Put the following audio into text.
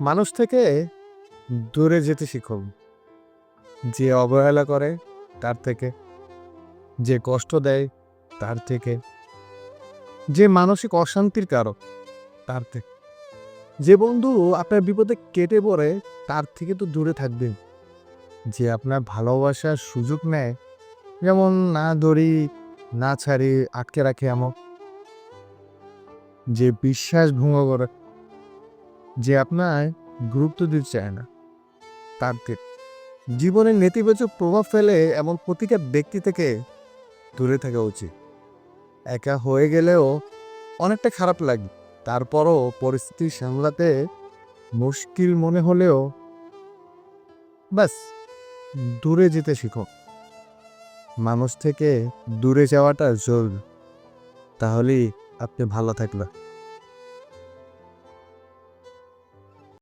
মানুষ থেকে দূরে যেতে শিখুন। যে অবহেলা করে তার থেকে, যে কষ্ট দেয় তার থেকে, যে মানসিক অশান্তির কারক তার থেকে, যে বন্ধু আপনার বিপদে কেটে পড়ে তার থেকে তো দূরে থাকবেন। যে আপনার ভালোবাসার সুযোগ নেয়, যেমন না ধরি না ছাড়ি আটকে রাখে এমন, যে বিশ্বাস ভঙ্গ করে, যে আপনার গুরুত্ব দিতে চায় না তার থেকে, জীবনের নেতিবাচক প্রভাব ফেলে এমন প্রতিটা ব্যক্তি থেকে দূরে থাকা উচিত। একা হয়ে গেলেও অনেকটা খারাপ লাগে, তারপরও পরিস্থিতি সামলাতে মুশকিল মনে হলেও ব্যাস দূরে যেতে শিখো। মানুষ থেকে দূরে যাওয়াটা জরুরি, তাহলেই আপনি ভালো থাকবেন।